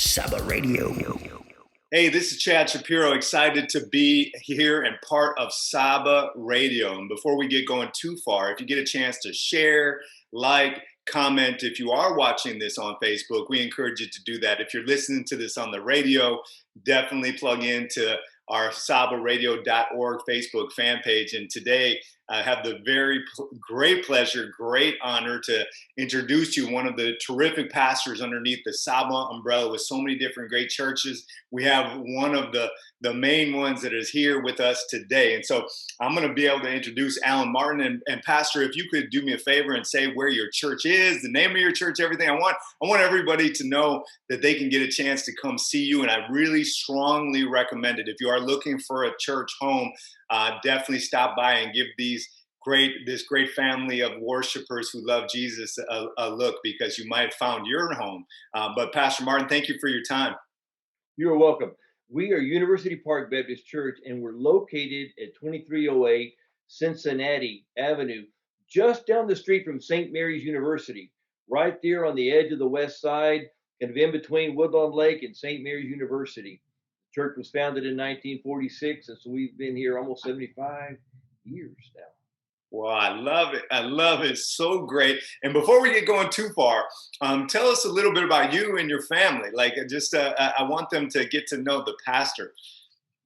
SABA Radio. Hey, this is Chad Shapiro, excited to be here and part of SABA Radio. And before we get going too far, if you get a chance to share, like, comment, if you are watching this on Facebook, we encourage you to do that. If you're listening to this on the radio, definitely plug into our sabaradio.org Facebook fan page. And today I have the very great pleasure, great honor to introduce you one of the terrific pastors underneath the SABA umbrella with so many different great churches. We have one of the main ones that is here with us today. And so I'm going to be able to introduce Alan Martin. And Pastor, if you could do me a favor and say where your church is, the name of your church, everything. I want everybody to know that they can get a chance to come see you. And I really strongly recommend it. If you are looking for a church home, definitely stop by and give this great family of worshipers who love Jesus a look, because you might have found your home. But Pastor Martin, thank you for your time. You're welcome. We are University Park Baptist Church, and we're located at 2308 Cincinnati Avenue, just down the street from St. Mary's University, right there on the edge of the west side, kind of in between Woodlawn Lake and St. Mary's University. The church was founded in 1946, and so we've been here almost 75 years now. Well, I love it. I love it. So great. And before we get going too far, tell us a little bit about you and your family. Like, I want them to get to know the pastor.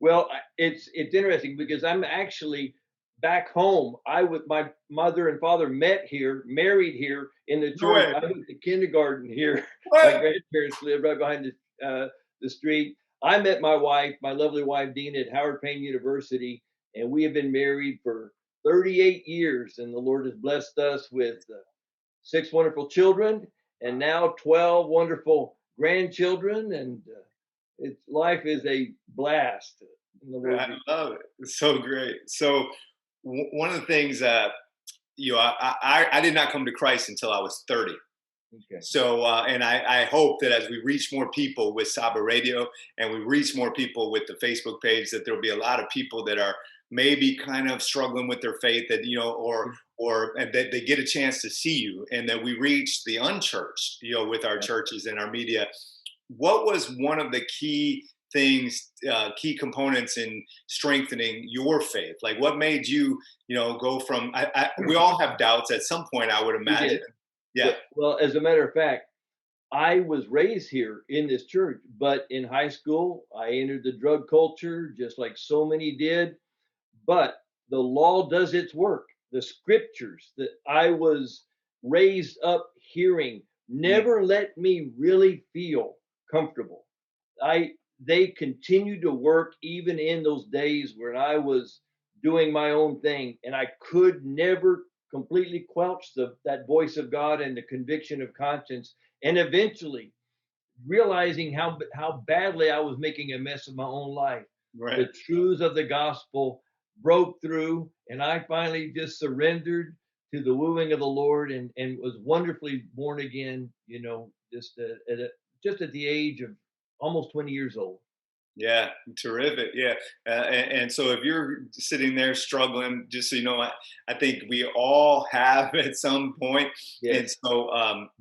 Well, it's interesting because I'm actually back home. My mother and father met here, married here in the church. I went to kindergarten here. My grandparents lived right behind the street. I met my wife, my lovely wife, Dean, at Howard Payne University, and we have been married for 38 years, and the Lord has blessed us with 6 wonderful children and now 12 wonderful grandchildren, and life is a blast. I love it. It's so great. So one of the things, I did not come to Christ until I was 30. Okay. So, and I hope that as we reach more people with SABA Radio and we reach more people with the Facebook page, that there'll be a lot of people that are maybe kind of struggling with their faith, that, or that they get a chance to see you, and that we reach the unchurched, with our churches and our media. What was one of the key things, key components in strengthening your faith? Like, what made you, go from, we all have doubts at some point, I would imagine. Yeah. Well, as a matter of fact, I was raised here in this church, but in high school, I entered the drug culture just like so many did. But the law does its work. The scriptures that I was raised up hearing never let me really feel comfortable. They continued to work even in those days when I was doing my own thing, and I could never completely quelch that voice of God and the conviction of conscience. And eventually realizing how badly I was making a mess of my own life. Right. The truths of the gospel broke through, and I finally just surrendered to the wooing of the Lord and was wonderfully born again, just at the age of almost 20 years old. Yeah, terrific. Yeah. And so if you're sitting there struggling, just so you know, I think we all have at some point. Yes. And so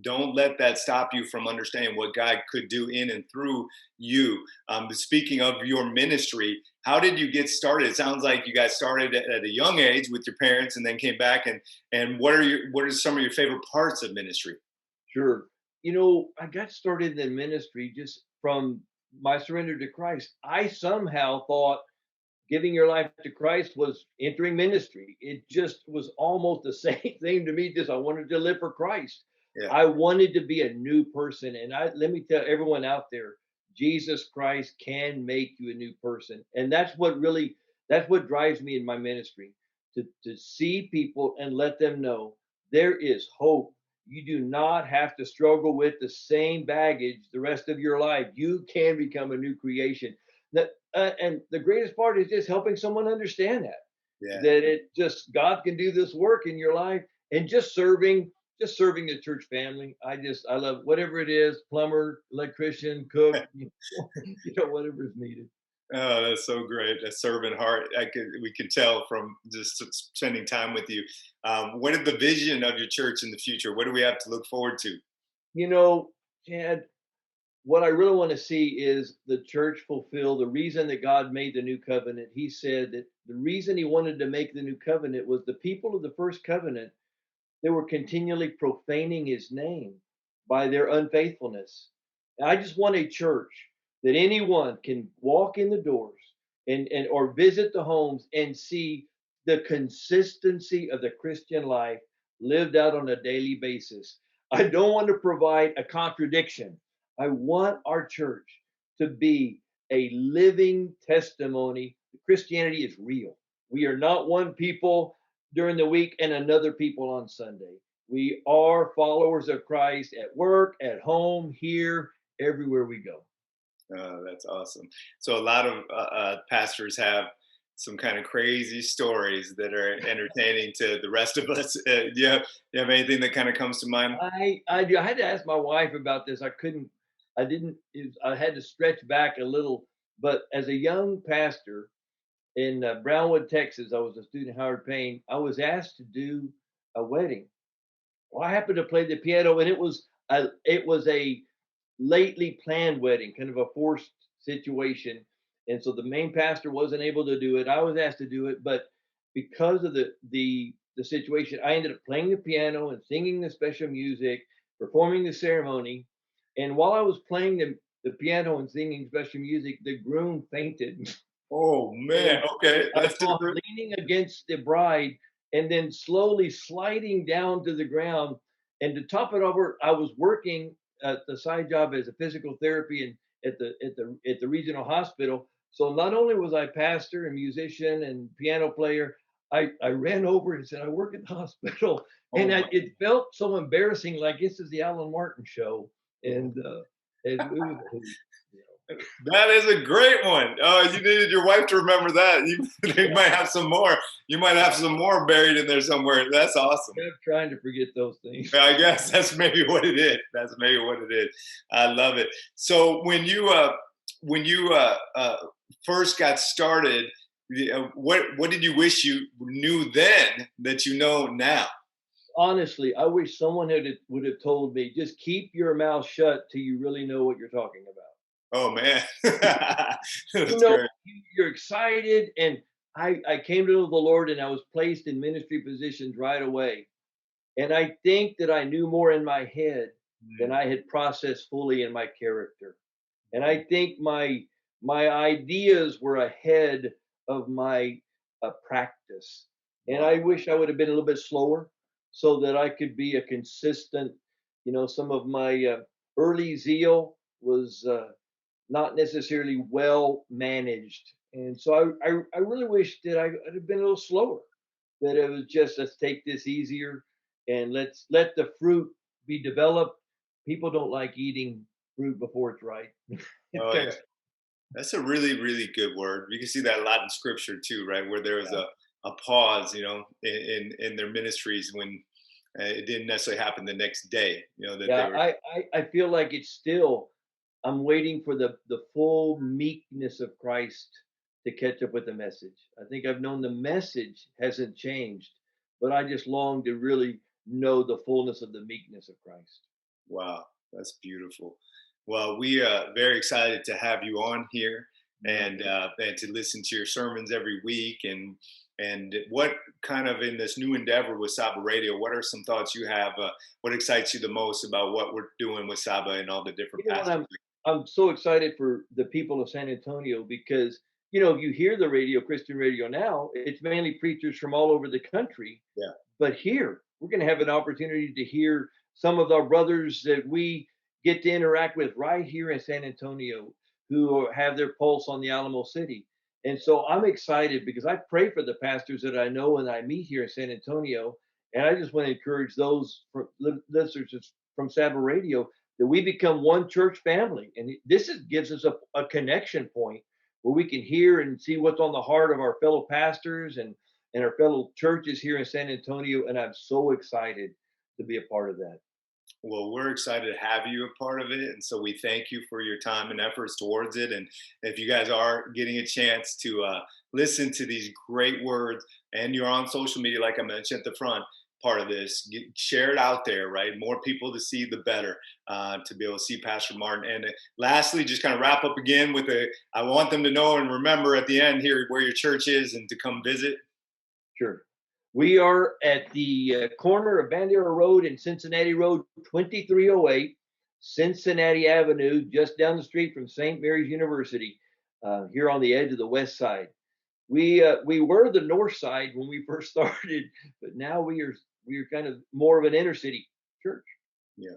don't let that stop you from understanding what God could do in and through you. Speaking of your ministry, how did you get started? It sounds like you guys started at a young age with your parents and then came back. And what are some of your favorite parts of ministry? Sure. I got started in ministry just from my surrender to Christ. I somehow thought giving your life to Christ was entering ministry. It just was almost the same thing to me. Just I wanted to live for Christ. Yeah. I wanted to be a new person. And let me tell everyone out there, Jesus Christ can make you a new person. And that's what drives me in my ministry, to see people and let them know there is hope. You do not have to struggle with the same baggage the rest of your life. You can become a new creation. And the greatest part is just helping someone understand that. Yeah. That God can do this work in your life, and just serving the church family. I love whatever it is, plumber, electrician, cook, whatever is needed. Oh, that's so great. That servant heart. We can tell from just spending time with you. What is the vision of your church in the future? What do we have to look forward to? Chad, what I really want to see is the church fulfill the reason that God made the new covenant. He said that the reason he wanted to make the new covenant was the people of the first covenant, they were continually profaning his name by their unfaithfulness. And I just want a church that anyone can walk in the doors and or visit the homes and see the consistency of the Christian life lived out on a daily basis. I don't want to provide a contradiction. I want our church to be a living testimony. Christianity is real. We are not one people during the week and another people on Sunday. We are followers of Christ at work, at home, here, everywhere we go. That's awesome. So a lot of pastors have some kind of crazy stories that are entertaining to the rest of us. You have anything that kind of comes to mind? I had to ask my wife about this. I couldn't, I didn't, I had to stretch back a little. But as a young pastor in Brownwood, Texas, I was a student at Howard Payne. I was asked to do a wedding. Well, I happened to play the piano, and it was a lately planned wedding, kind of a forced situation. And so the main pastor wasn't able to do it. I was asked to do it, but because of the situation, I ended up playing the piano and singing the special music, performing the ceremony. And while I was playing the piano and singing special music, the groom fainted. Oh man, And okay, I that's saw him different. leaning against the bride and then slowly sliding down to the ground. And to top it over, I was working at the side job as a physical therapy and at the regional hospital. So not only was I pastor and musician and piano player, I ran over and said, I work at the hospital. Oh my, It felt so embarrassing, like this is the Alan Martin show. And it was, you that is a great one. Oh, you needed your wife to remember that. You know, might have some more. You might have some more buried in there somewhere. That's awesome. I'm trying to forget those things. I guess that's maybe what it is. That's maybe what it is. I love it. So when you first got started, what did you wish you knew then that you know now? Honestly, I wish someone would have told me, just keep your mouth shut till you really know what you're talking about. Oh man, You that's know, great. you're excited, and I came to know the Lord, and I was placed in ministry positions right away. And I think that I knew more in my head than I had processed fully in my character. And I think my ideas were ahead of my practice. And Wow. I wish I would have been a little bit slower so that I could be a consistent. Some of my early zeal was not necessarily well managed, and so I really wish that I'd have been a little slower. That it was just, let's take this easier and let's let the fruit be developed. People don't like eating fruit before it's ripe. It's Oh kind yeah. of That's a really, really good word. You can see that a lot in scripture too, right? Where there was yeah. a pause, in their ministries when it didn't necessarily happen the next day, that they Yeah, were. I feel like it's still, I'm waiting for the full meekness of Christ to catch up with the message. I think I've known the message hasn't changed, but I just long to really know the fullness of the meekness of Christ. Wow, that's beautiful. Well, we are very excited to have you on here Yeah. and to listen to your sermons every week. And what kind of in this new endeavor with SABA Radio, what are some thoughts you have? What excites you the most about what we're doing with SABA and all the different You know what? pastors? I'm so excited for the people of San Antonio because you hear the radio, Christian radio now, it's mainly preachers from all over the country. Yeah. But here, we're going to have an opportunity to hear some of our brothers that we get to interact with right here in San Antonio who have their pulse on the Alamo City. And so I'm excited because I pray for the pastors that I know and I meet here in San Antonio. And I just want to encourage those listeners from SABA Radio that we become one church family. And gives us a connection point where we can hear and see what's on the heart of our fellow pastors and our fellow churches here in San Antonio. And I'm so excited to be a part of that. Well, we're excited to have you a part of it. And so we thank you for your time and efforts towards it. And if you guys are getting a chance to listen to these great words and you're on social media, like I mentioned at the front, part of this. Share it out there, right? More people to see, the better, to be able to see Pastor Martin. And lastly, just kind of wrap up again with I want them to know and remember at the end here where your church is and to come visit. Sure. We are at the corner of Bandera Road and Cincinnati Road, 2308, Cincinnati Avenue, just down the street from St. Mary's University, here on the edge of the west side. We were the north side when we first started, but now we are kind of more of an inner city church. Yeah.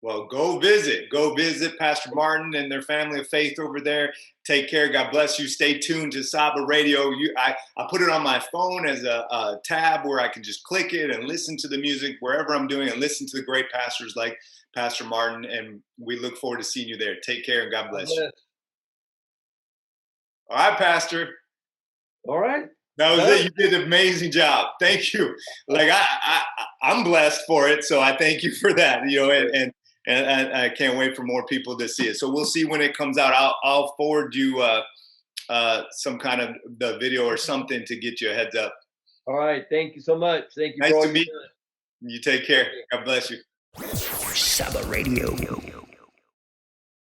Well, go visit Pastor Martin and their family of faith over there. Take care. God bless you. Stay tuned to SABA Radio. I put it on my phone as a tab where I can just click it and listen to the music wherever I'm doing and listen to the great pastors like Pastor Martin. And we look forward to seeing you there. Take care and God bless you. All right, Pastor. All right. That was it. You did an amazing job. Thank you. Like I'm blessed for it. So I thank you for that, and I can't wait for more people to see it. So we'll see when it comes out. I'll forward you some kind of the video or something to get you a heads up. All right. Thank you so much. Thank you. Nice to meet you. You take care. God bless you. SABA Radio.